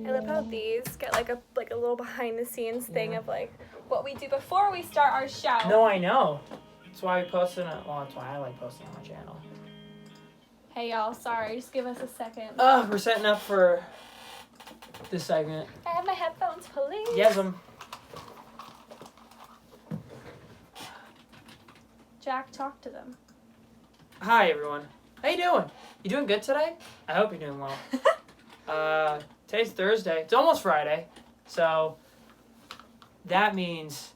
I love how these get like a little behind the scenes thing of like what we do before we start our show. No, I know. That's why we posted it. Well, that's why I like posting on my channel. Hey y'all, sorry, just give us a second. We're setting up for this segment. I have my headphones, please. Yes, Jack, talk to them. Hi, everyone. How you doing? You doing good today? I hope you're doing well. Today's Thursday. It's almost Friday. So that means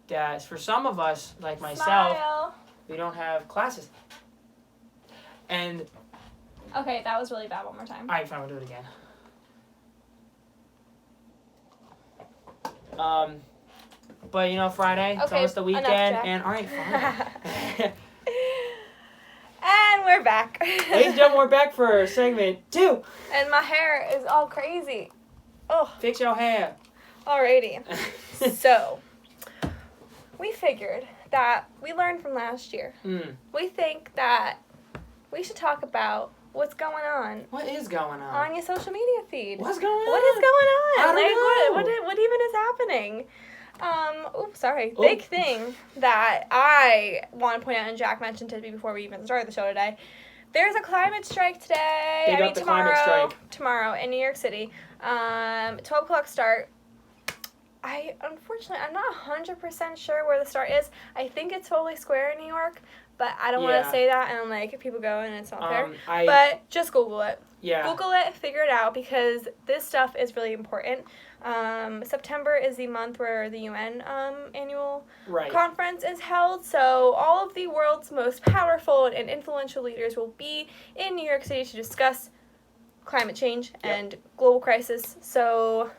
that for some of us, like myself, Smile. we don't have classes. And Okay, that was really bad. One more time. I found do it again. But you know, Friday, it's Okay, almost the weekend, enough, Jack. and alright, fine. And we're back. Ladies and gentlemen, we're back for segment 2. And my hair is all crazy. Oh, Fix your hair. alrighty. So, we figured that we learned from last year. We think that we should talk about what's going on What is going on? on your social media feed. What's going on? What is going on? I don't know. What even is happening? Oh. Big thing that I want to point out, and Jack mentioned to me before we even started the show today. There's a climate strike today. Big up the climate strike. Tomorrow in New York City. 12 o'clock start. Unfortunately, I'm not 100% sure where the start is. I think it's Foley Square in New York, but I don't want Yeah. to say that and like people go and it's not there. I- But just Google it. Yeah. Google it, figure it out, because this stuff is really important. September is the month where the UN annual Right. conference is held, so all of the world's most powerful and influential leaders will be in New York City to discuss climate change and global crisis. So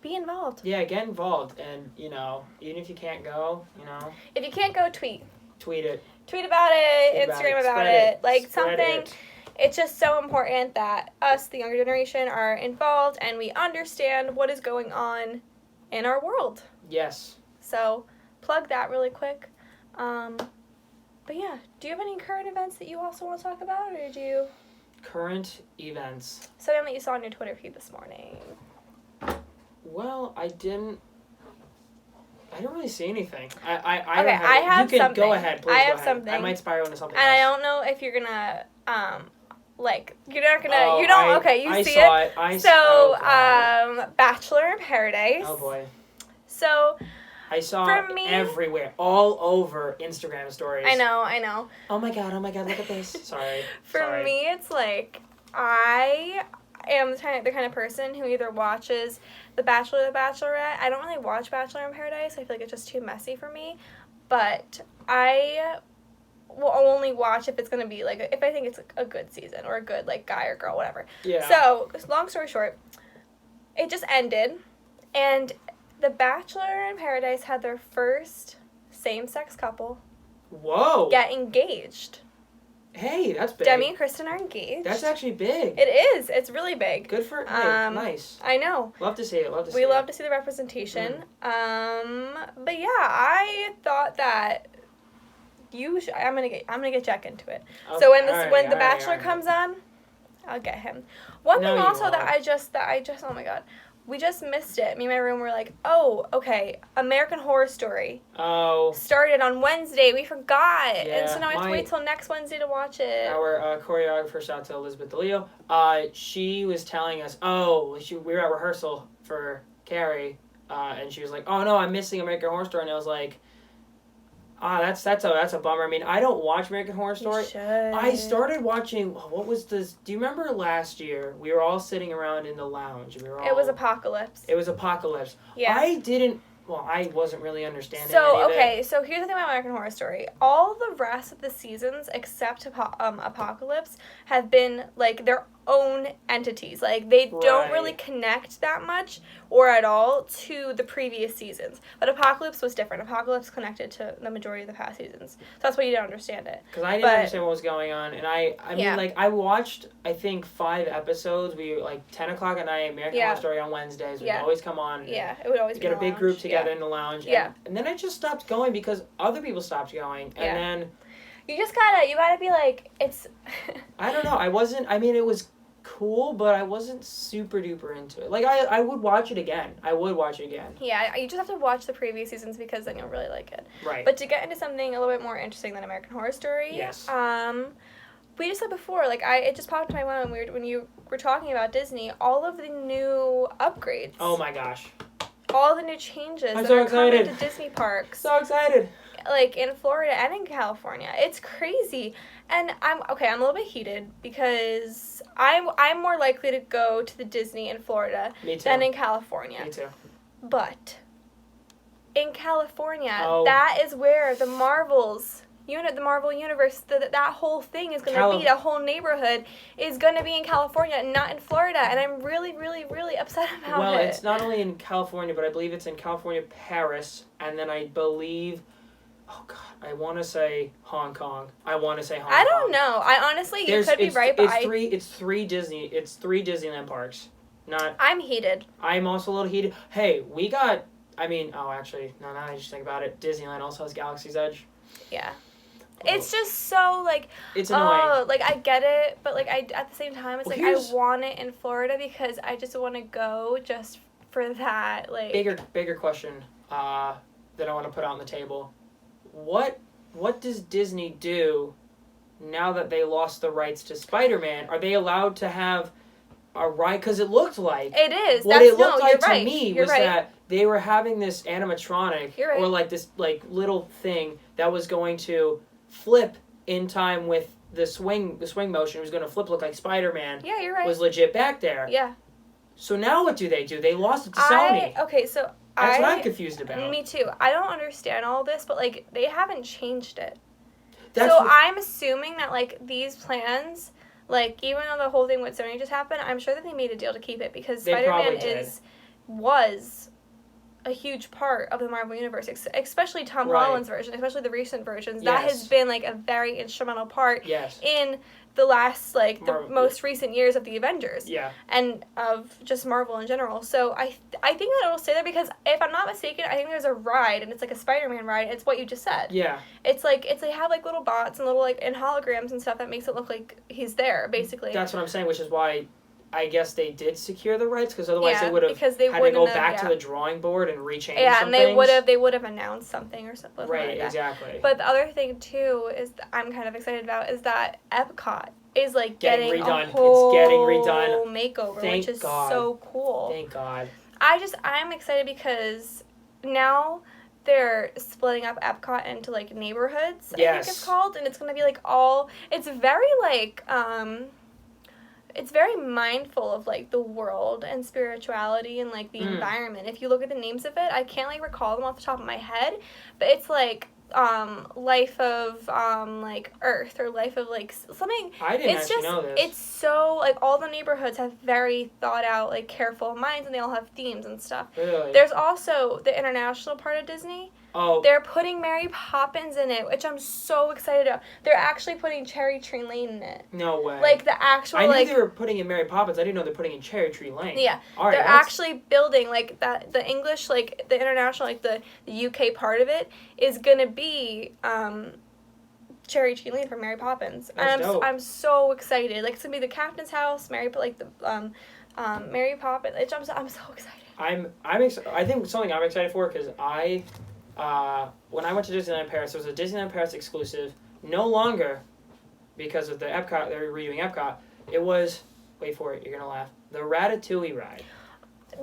be involved. Yeah, get involved, and you know, even if you can't go, you know, If you can't go, tweet. tweet it. Tweet about it, Tweet about Instagram it, about spread it. it, Like spread something. it. It's just so important that us, the younger generation, are involved and we understand what is going on in our world. Yes. So, plug that really quick. But yeah, do you have any current events that you also want to talk about, or do you Current events. something that you saw on your Twitter feed this morning? Well, I didn't really see anything. I Okay, don't have, I have you can something. go ahead, please. I go have ahead. something. I might spiral into something And I else. don't know if you're gonna you're not gonna Oh, you don't I- okay, you I see saw it. it. So, oh, God. Bachelor in Paradise. Oh boy. So, I saw For it me- everywhere, all over Instagram stories. I know. Oh my god, look at this. Sorry. For Sorry. me, it's like I am the kind of person who either watches The Bachelor or The Bachelorette. I don't really watch Bachelor in Paradise. I feel like it's just too messy for me. But I will only watch if it's going to be, like, if I think it's a good season or a good, like, guy or girl, whatever. Yeah. So, long story short, it just ended. And The Bachelor in Paradise had their first same-sex couple Whoa. get engaged. Hey, that's big. Demi and Kristen are engaged. That's actually big. It is. It's really big. Good for hey, nice. I know. Love to see it. We love to see the representation. But yeah, I thought that I'm gonna get Jack into it. Okay, So when alright, The Bachelor comes on, I'll get him. One No, thing you also that won't. I just oh my god, we just missed it. Me and my room were like, oh, okay, American Horror Story Oh, started on Wednesday. We forgot, and so Yeah, now I have to my- wait till next Wednesday to watch it. our choreographer, shout out to Elizabeth DeLeo. She was telling us, we were at rehearsal for Carrie, and she was like, oh no, I'm missing American Horror Story, and I was like, that's a bummer. I mean, I don't watch American Horror Story. You should. I started watching. What was this? Do you remember last year? We were all sitting around in the lounge. We were all, It was Apocalypse. It was Apocalypse. Yeah. I wasn't really understanding. So, any of okay, it. so here's the thing about American Horror Story. All the rest of the seasons, except Apocalypse, have been, like, their own entities. Like, they don't really Right. connect that much or at all to the previous seasons. But Apocalypse was different. Apocalypse connected to the majority of the past seasons. So that's why you didn't understand it. Because I didn't But- understand what was going on, and I Yeah. mean, like, I watched, I think, 5 episodes. We, like, 10 o'clock at night, American Yeah. Horror Story on Wednesdays. We'd Yeah. always come on. Yeah, it would always We be get a in the big group lounge. together Yeah. in the lounge. Yeah. And then I just stopped going because other people stopped going. And Yeah. then, You gotta be like, it's... I don't know, it was cool, but I wasn't super duper into it. Like, I would watch it again. Yeah, you just have to watch the previous seasons because then you'll really like it. Right. But to get into something a little bit more interesting than American Horror Story, Yes. We just said before, like it just popped in my mind when you were talking about Disney, all of the new upgrades. Oh my gosh. All the new changes I'm that so are coming excited. to Disney parks. So excited. Like in Florida and in California. It's crazy. And I'm a little bit heated because I'm more likely to go to the Disney in Florida Me too. than in California. Me too. But in California, Oh. that is where the Marvel universe, that whole thing is going to be, a whole neighborhood is going to be in California and not in Florida, and I'm really, really, really upset about it. Well, it's not only in California, but I believe it's in California, Paris, and then I believe, I want to say Hong Kong. I don't know. I honestly, you could be right, but it's three Disneyland parks. I'm heated. I'm also a little heated. Hey, we got, actually, no, now I just think about it, Disneyland also has Galaxy's Edge. Yeah. It's just so, like, it's annoying. Like, I get it, but, like, at the same time, it's I want it in Florida because I just want to go just for that, like... Bigger question that I want to put out on the table. What does Disney do now that they lost the rights to Spider-Man? Are they allowed to have a ride? Because it looked like... It is. What it looked like to right. me You're was right. that they were having this animatronic You're right. or, like, this, like, little thing that was going to flip in time with the swing motion. It was going to flip, look like Spider-Man. Yeah, you're right. Was legit back there. Yeah. So now what do? They lost it to Sony. That's what I'm confused about. Me too. I don't understand all this, but, like, they haven't changed it. So I'm assuming that, like, these plans, like, even though the whole thing with Sony just happened, I'm sure that they made a deal to keep it because Spider-Man was a huge part of the Marvel Universe, especially Tom Holland's version, especially the recent versions. Yes. That has been, like, a very instrumental part Yes. in the last, like, the most recent years of the Avengers. Yeah. And of just Marvel in general. So I think that it'll stay there because if I'm not mistaken, I think there's a ride and it's like a Spider-Man ride. It's what you just said. Yeah. They have like little bots and little like and holograms and stuff that makes it look like he's there basically. That's what I'm saying, which is why I guess they did secure the rights because otherwise they would have had to go back to the drawing board and rechange some and things. they would have announced something or something right, like that. Exactly. But the other thing too is I'm kind of excited about is that Epcot is like getting redone. A whole it's getting redone. makeover, Thank which is God. so cool. Thank God. I'm excited because now they're splitting up Epcot into like neighborhoods. Yes. I think it's called, and it's gonna be like it's very like it's very mindful of like the world and spirituality and like the environment. If you look at the names of it, I can't like recall them off the top of my head, but it's like life of like Earth or life of like something. I didn't actually know this. It's so like all the neighborhoods have very thought out like careful minds and they all have themes and stuff. Really? There's also the international part of Disney. Oh. They're putting Mary Poppins in it, which I'm so excited about. They're actually putting Cherry Tree Lane in it. No way. Like the actual I knew they were putting in Mary Poppins. I didn't know they're putting in Cherry Tree Lane. Yeah. All right, they're actually building like that the English like the international like the UK part of it is going to be Cherry Tree Lane for Mary Poppins. That's dope. I'm so excited. Like it's going to be the captain's house, Mary Poppins. I'm so excited. I think something I'm excited for because when I went to Disneyland Paris, there was a Disneyland Paris exclusive. No longer, because of the Epcot, they're redoing Epcot. It was, wait for it, you're gonna laugh, the Ratatouille ride.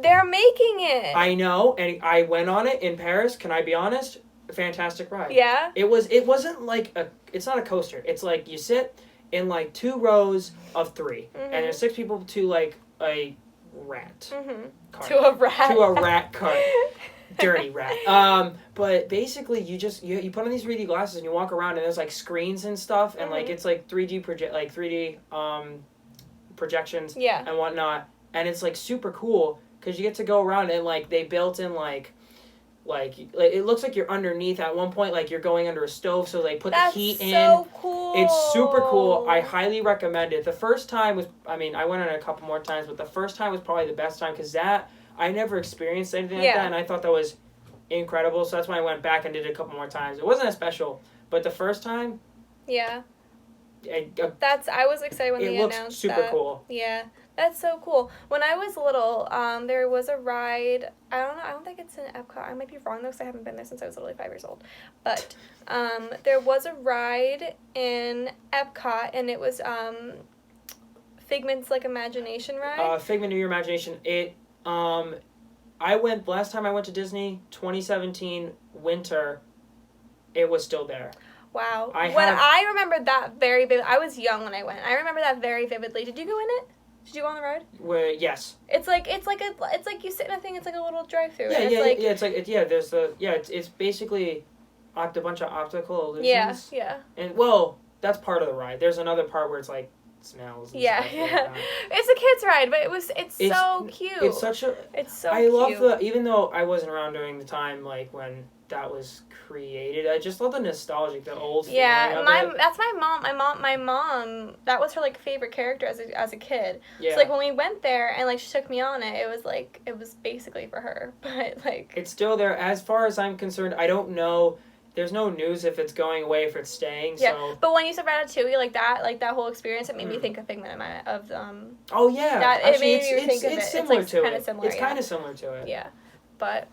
They're making it. I know, and I went on it in Paris. Can I be honest? A fantastic ride. Yeah. It wasn't like it's not a coaster. It's like you sit in like 2 rows of 3, and there's 6 people to like a rat. Cart. To a rat. To a rat cart. Dirty rat. But basically, you put on these 3D glasses and you walk around and there's like screens and stuff and like it's like 3D projections and whatnot, and it's like super cool because you get to go around and like they built in like it looks like you're underneath at one point, like you're going under a stove, so they put the heat in. That's so cool. It's super cool. I highly recommend it. The first time was, I went on it a couple more times, but the first time was probably the best time because I never experienced anything like that, and I thought that was incredible, so that's why I went back and did it a couple more times. It wasn't as special, but the first time... Yeah. I was excited when they announced that. It looked super cool. Yeah. That's so cool. When I was little, there was a ride. I don't know. I don't think it's in Epcot. I might be wrong though, because I haven't been there since I was literally 5 years old. But there was a ride in Epcot, and it was Figment's like imagination ride. Figment of Your Imagination. It. Last time I went to Disney, 2017 winter. It was still there. Wow. I remember that very vividly. I was young when I went. I remember that very vividly. Did you go in it? Did you go on the ride? Yes. It's like you sit in a thing. It's like a little drive-through. It's basically a bunch of optical illusions. Yeah. And that's part of the ride. There's another part where it's like smells. And stuff like that. It's a kids ride, but it's so cute. It's so cute. I love even though I wasn't around during the time like when that was created. I just love the nostalgic, the old feeling of it. That's my mom. My mom. That was her like favorite character as a kid. Yeah. So like when we went there and like she took me on it, it was basically for her. But like it's still there. As far as I'm concerned, I don't know. There's no news if it's going away, if it's staying. Yeah. So. But when you said Ratatouille, like that whole experience, it made me think of Figment of Oh yeah. That Actually, it made me think of it. It's similar it's to kind it. of similar. It's kind of similar to it. Yeah, but.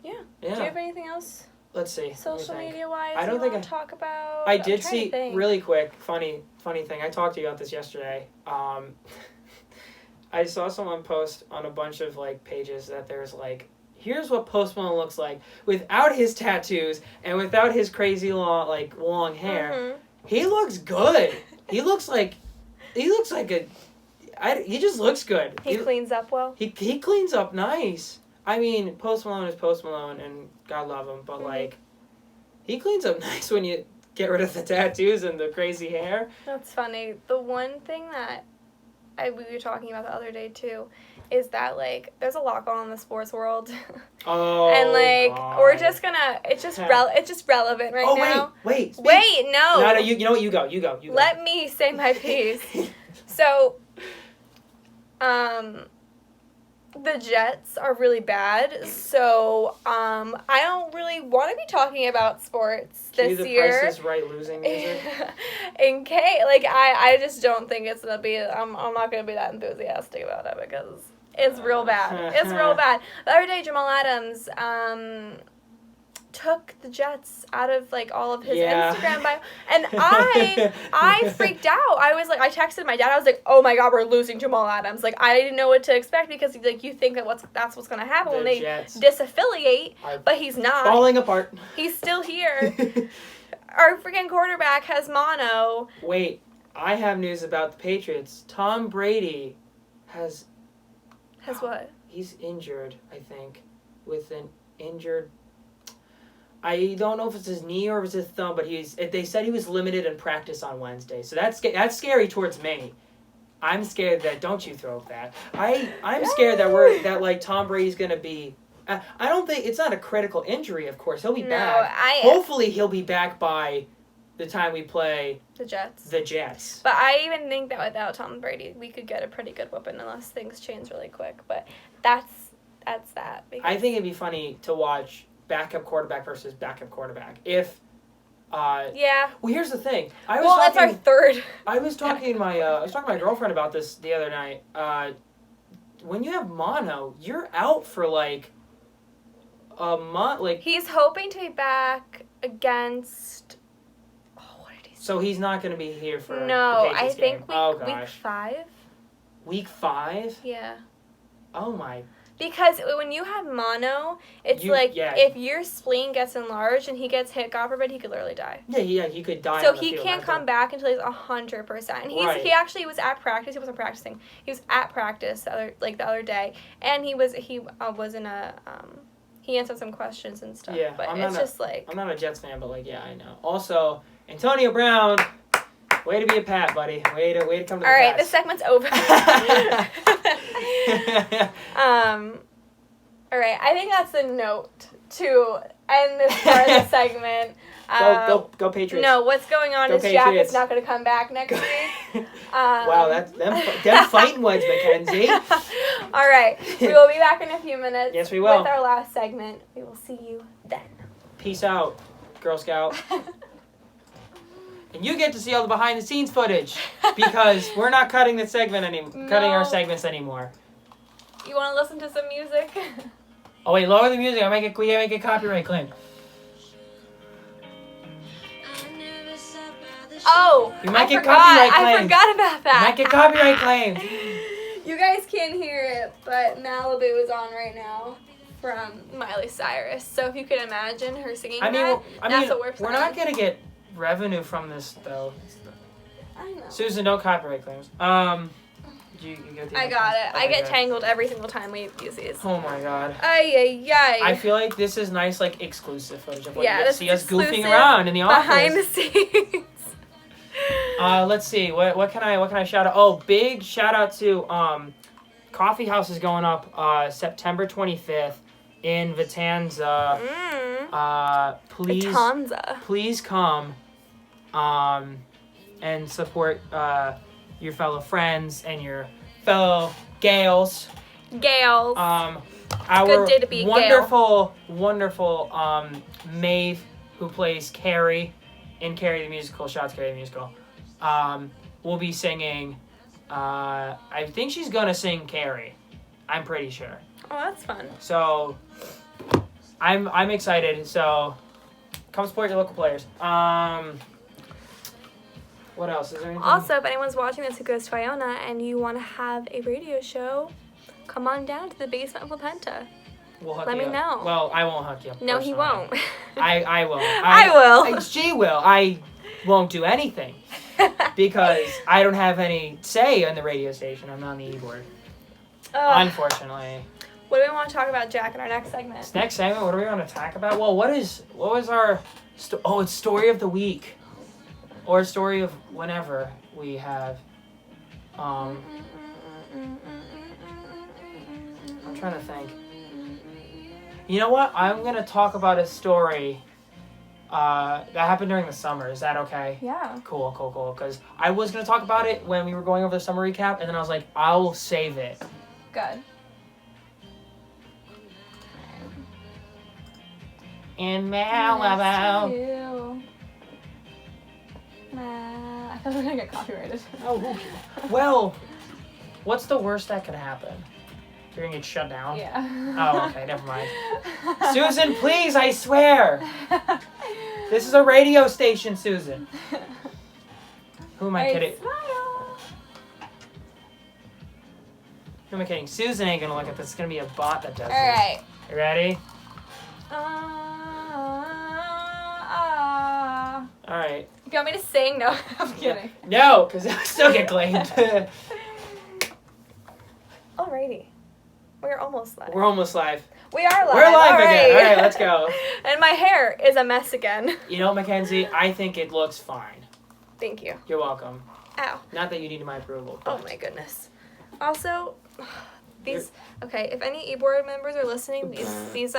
Yeah. Yeah. Do you have anything else? Let's see. Social media wise, I don't think I talk about. I did see really quick funny thing. I talked to you about this yesterday. I saw someone post on a bunch of like pages that there's like, here's what Post Malone looks like without his tattoos and without his crazy long hair. Mm-hmm. He looks good. He looks like he just looks good. He cleans up well. He cleans up nice. I mean, Post Malone is Post Malone, and God love him, but, he cleans up nice when you get rid of the tattoos and the crazy hair. That's funny. The one thing that we were talking about the other day, too, is that, there's a lot going on in the sports world. Oh, and, God. we're just gonna... It's just relevant right now. Wait, no. No, you know what? You go. Let me say my piece. So, the Jets are really bad, so I don't really want to be talking about sports this year. The Price is Right losing music. In case, I just don't think it's gonna be. I'm not gonna be that enthusiastic about it because it's real bad. It's real bad. The other day, Jamal Adams took the Jets out of all of his Instagram bio, and I freaked out. I was I texted my dad. I was like, "Oh my God, we're losing Jamal Adams!" I didn't know what to expect because you think that's what's gonna happen when they disaffiliate, but he's not falling apart. He's still here. Our freaking quarterback has mono. Wait, I have news about the Patriots. Tom Brady has what? He's injured, I think, with an injured. I don't know if it's his knee or if it's his thumb, but they said he was limited in practice on Wednesday. So that's scary towards me. I'm scared that don't you throw that. I'm scared that Tom Brady's going to be I don't think it's not a critical injury, of course. He'll be back. Hopefully he'll be back by the time we play the Jets. But I even think that without Tom Brady, we could get a pretty good weapon unless things change really quick. But that's that. I think it'd be funny to watch backup quarterback versus backup quarterback. If yeah. Well, here's the thing. That's our third. I was talking to my girlfriend about this the other night. When you have mono, you're out for a month. He's hoping to be back against. What did he say? So he's not going to be here for. No, the I think game. week 5. Week 5? Yeah. Oh my. Because when you have mono, it's if your spleen gets enlarged and he gets hit, God forbid, he could literally die. Yeah, he could die. So he can't come back until he's 100%. And he actually was at practice. He wasn't practicing. He was at practice the other day, and he was in a he answered some questions and stuff. Yeah, but I'm not a Jets fan, but I know. Also, Antonio Brown. Way to be a Pat, buddy. Way to come to the All right, Pats. this segment's over. All right, I think that's a note to end this part of the segment. Go Patriots. No, what's going on is Patriots. Jack is not going to come back next week. Wow, that's them fighting words, Mackenzie. All right, we will be back in a few minutes. Yes, we will. With our last segment. We will see you then. Peace out, Girl Scout. and you get to see all the behind the scenes footage because we're not cutting the segment cutting our segments anymore. You want to listen to some music? Oh wait, lower the music. We make a copyright claim. Oh, You might get forgot. copyright I claims. forgot about that. You might get copyright claims. You guys can't hear it, but Malibu is on right now from Miley Cyrus. So if you can imagine her singing that's what we're playing. We're not gonna get revenue from this though. I know. Susan, don't copyright claims. You get the I got it. Okay, I get good. tangled every single time we use these. Oh my god. Ay, ay, ay. I feel like this is nice, like exclusive footage of what you get to this see is us goofing exclusive around in the office. behind the scenes. Let's see. What can I shout out? Oh, big shout out to Coffee House is going up September 25th in Vitanza. Please come and support your fellow friends and your fellow Gales. Our Good day to be a wonderful Maeve, who plays Carrie in Carrie the Musical, Shots Carrie the Musical, will be singing. I think she's gonna sing Carrie. I'm pretty sure. Oh, that's fun. So I'm excited. So come support your local players. What else? Is there anything? Also, if anyone's watching this who goes to Iona and you want to have a radio show, come on down to the basement of La Penta. We'll hook Let you me up. know. Well, I won't hook you up. No, he personally. won't. I will. I will. She will. I won't do anything because I don't have any say on the radio station. I'm on the e-board. Unfortunately. What do we want to talk about, Jack, in our next segment? This next segment, what do we want to talk about? Well, what was our... it's story of the week. Or story of whenever we have... I'm trying to think. You know what? I'm going to talk about a story that happened during the summer. Is that okay? Yeah. Cool. Because I was going to talk about it when we were going over the summer recap, and then I was like, I'll save it. Good. In Malibu. I thought we were going to get copyrighted. Oh, well, what's the worst that could happen? You're going to get shut down? Yeah. Oh, okay, never mind. Susan, please, I swear. This is a radio station, Susan. Who am I kidding? Who am I kidding? Susan ain't going to look at this. It's going to be a bot that does All right. You ready? All right. If you want me to sing? No, I'm kidding. No, because I still get claimed. Alrighty. We're almost live. We're almost live. We are live. We're live All again. right. All right, let's go. And my hair is a mess again. You know, Mackenzie, I think it looks fine. Thank you. You're welcome. Ow. Not that you need my approval. Oh my goodness. Also, okay, if any e-board members are listening, these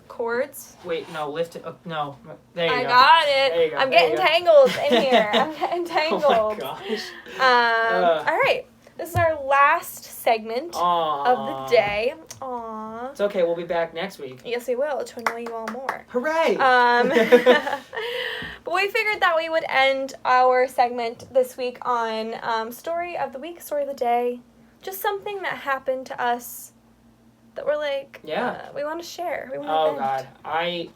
chords. Wait, no, lift it up. No. There you go. I got it. There you go. I'm getting tangled in here. I'm getting tangled. Oh my gosh. All right. This is our last segment of the day. Aww. It's okay. We'll be back next week. Yes, we will, to annoy you all more. Hooray! But we figured that we would end our segment this week on story of the week, story of the day. Just something that happened to us that we're like, we want to share. We want to God.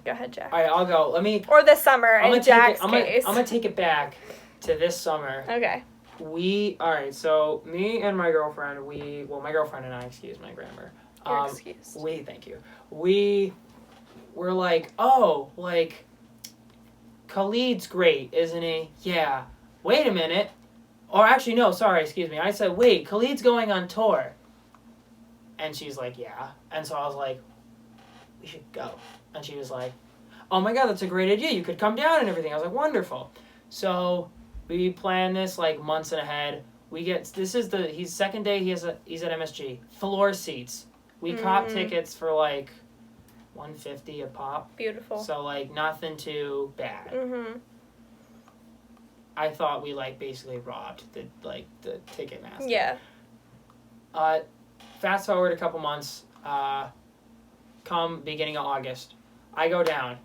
Go ahead, Jack. All right, I'll go. Or this summer, in Jack's case. I'm going to take it back to this summer. Okay. So me and my girlfriend, my girlfriend and I, excuse my grammar. You're excused. Thank you. We were like, Khalid's great, isn't he? Yeah. Wait a minute. Or actually, no, sorry, excuse me. I said, wait, Khalid's going on tour. And she's like, yeah. And so I was like, we should go. And she was like, oh my God, that's a great idea. You could come down and everything. I was like, wonderful. So we plan this like months ahead. His second day he's at MSG. Floor seats. We cop tickets for like $150 a pop. Beautiful. So like nothing too bad. Mm-hmm. I thought we like basically robbed the Ticketmaster. Yeah. Fast forward a couple months. Come beginning of August, I go down.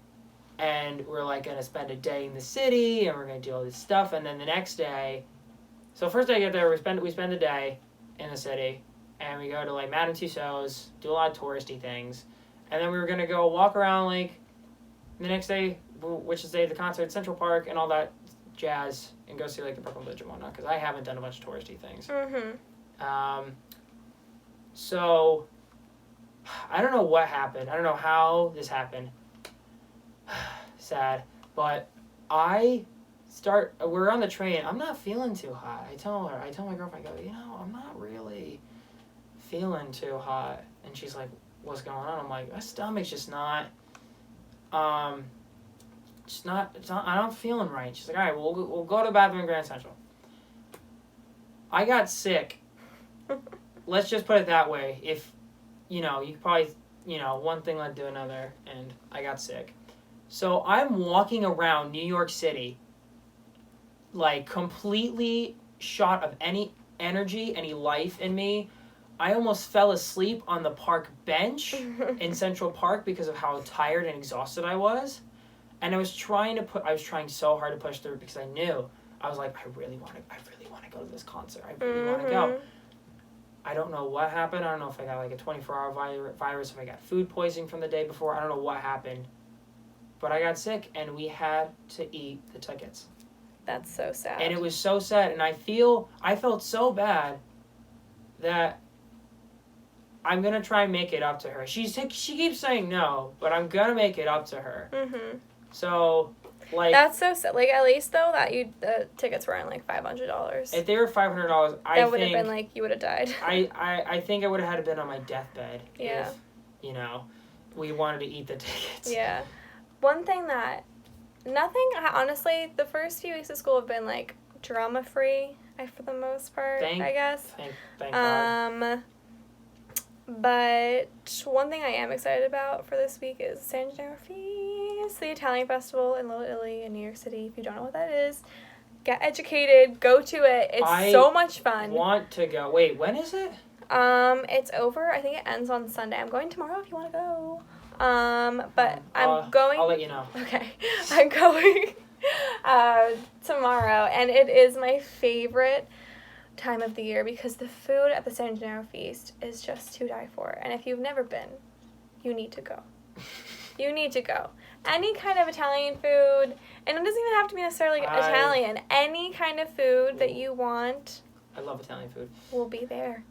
and we're like gonna spend a day in the city, and we're gonna do all this stuff, and then the next day, so first day I get there, we spend the day in the city, and we go to like Madame Tussauds, do a lot of touristy things, and then we were gonna go walk around like the next day, which is the day of the concert at Central Park and all that jazz, and go see like the Brooklyn Bridge and whatnot, because I haven't done a bunch of touristy things. So I don't know what happened. I don't know how this happened. Sad. But we're on the train. I'm not feeling too hot. I tell my girlfriend, I go, I'm not really feeling too hot. And she's like, what's going on? I'm like, my stomach's just not, I'm not feeling right. She's like, all right, we'll go to the bathroom in Grand Central. I got sick. Let's just put it that way. If, you could probably, one thing led to another, and I got sick. So I'm walking around New York City, like completely shot of any energy, any life in me. I almost fell asleep on the park bench in Central Park because of how tired and exhausted I was. And I was trying so hard to push through because I knew, I was like, I really want to go to this concert. I really want to go. I don't know what happened. I don't know if I got like a 24-hour virus, if I got food poisoning from the day before. I don't know what happened. But I got sick, and we had to eat the tickets. That's so sad. And it was so sad, and I felt so bad that I'm going to try and make it up to her. She keeps saying no, but I'm going to make it up to her. So, like... That's so sad. Like, at least, though, the tickets were on, like, $500. If they were $500, that would have been, like, you would have died. I think I would have had to been on my deathbed. Yeah. If, we wanted to eat the tickets. Yeah. One thing honestly, the first few weeks of school have been, like, drama-free, for the most part, I guess. Thank God. But one thing I am excited about for this week is San Gennaro Feast, the Italian festival in Little Italy in New York City. If you don't know what that is, get educated, go to it. It's so much fun. I want to go. Wait, when is it? It's over. I think it ends on Sunday. I'm going tomorrow if you want to go. But I'm going... I'll let you know. Okay. I'm going tomorrow, and it is my favorite time of the year because the food at the San Gennaro Feast is just to die for. And if you've never been, you need to go. You need to go. Any kind of Italian food, and it doesn't even have to be necessarily Italian. Any kind of food that you want... I love Italian food. ...will be there.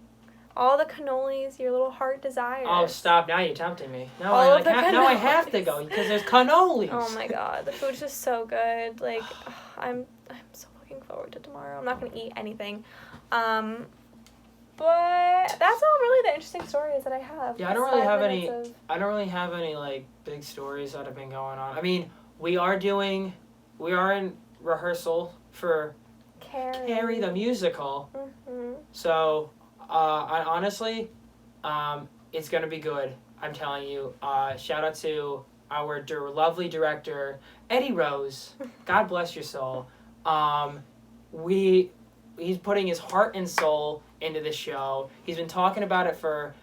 All the cannolis your little heart desires. Oh, stop. Now you're tempting me. Now I have to go because there's cannolis. Oh, my God. The food's just so good. Like, I'm so looking forward to tomorrow. I'm not going to eat anything. But that's all really the interesting stories that I have. Yeah, I don't really have any like big stories that have been going on. I mean, we are in rehearsal for Carrie the musical. So, honestly, it's gonna be good. I'm telling you. Shout out to our lovely director, Eddie Rose. God bless your soul. He's putting his heart and soul into this show. He's been talking about it for,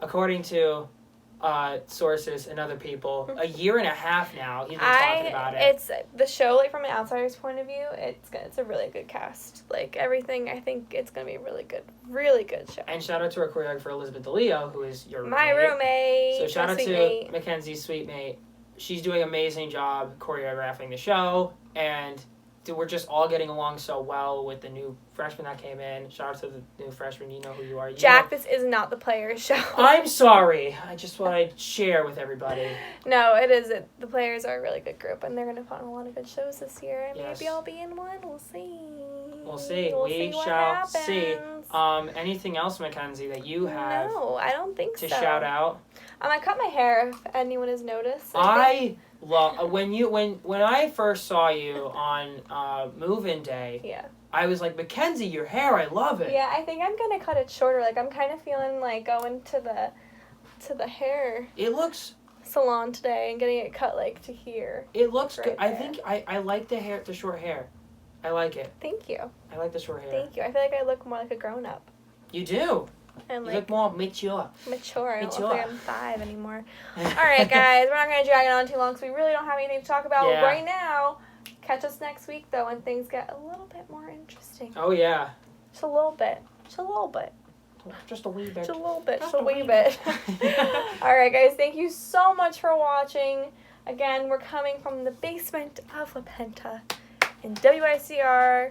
according to sources and other people, a year and a half now. He's been talking about it. It's the show, like from an outsider's point of view. It's a really good cast. Like everything, I think it's gonna be a really good show. And shout out to our choreographer Elizabeth DeLeo, who is my roommate. So shout out to mate. Mackenzie's sweet mate. She's doing an amazing job choreographing the show, and we're just all getting along so well with the new freshman that came in. Shout out to the new freshman. You know who you are. Jack, this is not the players' show. I'm sorry. I just want to share with everybody. No, it is. The players are a really good group, and they're going to put on a lot of good shows this year. And yes. Maybe I'll be in one. We'll see. We shall see. Anything else, Mackenzie, that you have? No, I don't think to shout out? I cut my hair, if anyone has noticed. I love when I first saw you on move-in day. Yeah. I was like, Mackenzie, your hair, I love it. Yeah, I think I'm gonna cut it shorter. Like I'm kind of feeling like going to the hair. It looks salon today and getting it cut like to here. It looks good. I think I like the short hair. I like it. Thank you. I like the short hair. Thank you. I feel like I look more like a grown-up. You do. And You look more mature. mature. I don't Mature. look like I'm 5 anymore. All right, guys, we're not gonna drag it on too long because we really don't have anything to talk about Yeah. right now. Catch us next week though, when things get a little bit more interesting. Oh yeah. Just a little bit. Just a little bit. Just a wee bit. Just a little bit. Just Just a a wee wee bit. All right, guys. Thank you so much for watching. Again, we're coming from the basement of La Penta in WICR.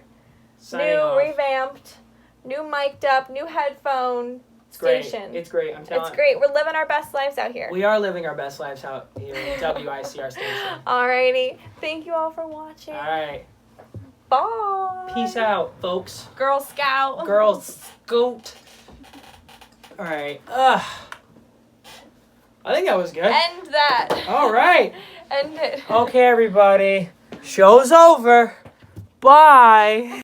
Signing New, off. revamped, new mic'd up, new headphone It's great. station. It's great. I'm telling. It's great. We're living our best lives out here. We are living our best lives out here at WICR station. Alrighty. Thank you all for watching. All right. Bye. Peace out, folks. Girl Scout. Girl Scout. All right. I think that was good. End that. All right. End it. Okay, everybody. Show's over. Bye.